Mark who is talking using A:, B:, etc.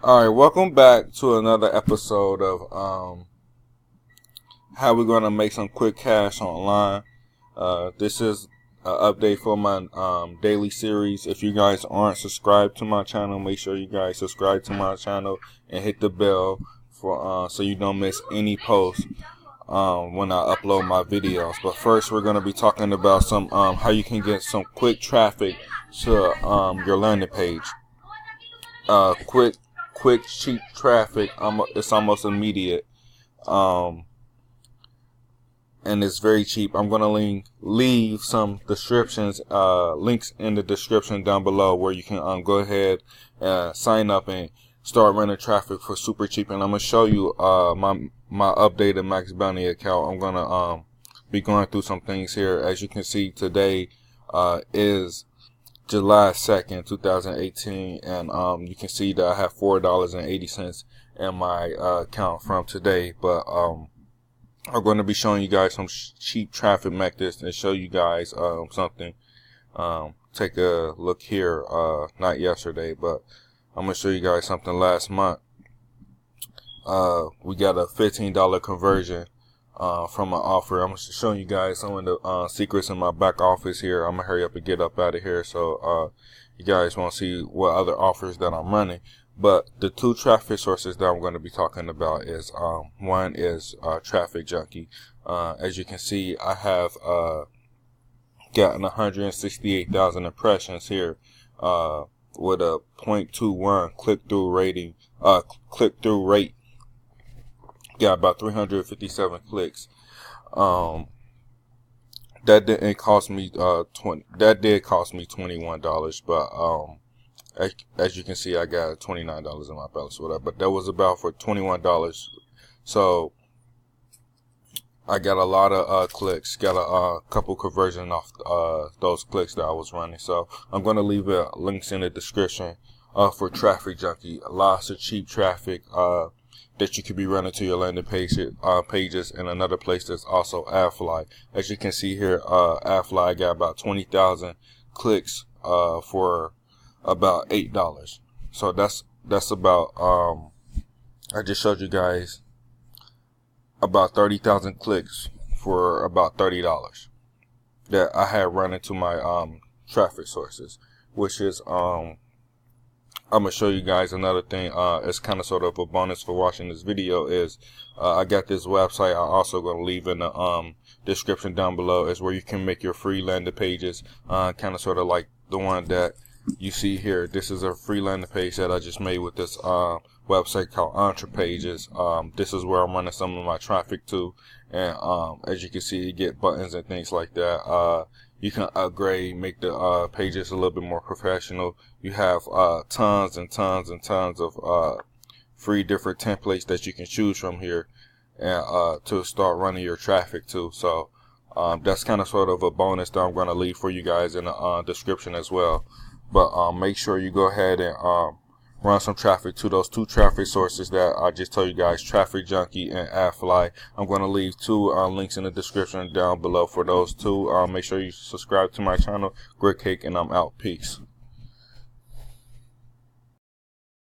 A: All right, welcome back to another episode of how we're gonna make some quick cash online. This is an update for my daily series. If you guys aren't subscribed to my channel, make sure you guys subscribe to my channel and hit the bell for so you don't miss any posts when I upload my videos. But first, we're gonna be talking about some how you can get some quick traffic to your landing page. Quick, cheap traffic. It's almost immediate, um, and it's very cheap. I'm gonna leave some links in the description down below where you can go ahead and sign up and start running traffic for super cheap. And I'm gonna show you my updated Maxbounty account. I'm gonna be going through some things here. As you can see, today is July 2nd, 2018, and you can see that I have $4.80 in my account from today. But I'm going to be showing you guys some cheap traffic methods and show you guys something. Take a look here. Not yesterday, but I'm going to show you guys something last month. We got a $15 conversion from an offer. I'm showing you guys some of the secrets in my back office here. I'm gonna hurry up and get up out of here so you guys won't see what other offers that I'm running. But the two traffic sources that I'm going to be talking about is one is Traffic Junkie. As you can see, I have gotten 168,000 impressions here with a 0.21 click-through rate. Got about 357 clicks. That didn't cost me that did cost me $21, but as you can see, I got $29 in my balance or whatever. But that was about for $21. So I got a lot of clicks, got a couple conversion off those clicks that I was running. So I'm gonna leave links in the description for Traffic Junkie. Lots of cheap traffic that you could be running to your landing pages, and another place that's also AdFly. As you can see here, AdFly got about 20,000 clicks for about $8. So that's about I just showed you guys about 30,000 clicks for about $30 that I had running to my traffic sources, which is I'm going to show you guys another thing. It's kind of sort of a bonus for watching this video is I got this website. I'm also going to leave in the description down below is where you can make your free landing pages, kind of sort of like the one that you see here. This is a free landing page that I just made with this website called EntrePages. This is where I'm running some of my traffic to, and as you can see, you get buttons and things like that. You can upgrade, make the pages a little bit more professional. You have tons and tons and tons of free different templates that you can choose from here, and to start running your traffic to. So that's kind of sort of a bonus that I'm going to leave for you guys in the description as well. But make sure you go ahead and run some traffic to those two traffic sources that I just told you guys, Traffic Junkie and AdFly. I'm going to leave two links in the description down below for those two. Make sure you subscribe to my channel. Great cake, and I'm out. Peace.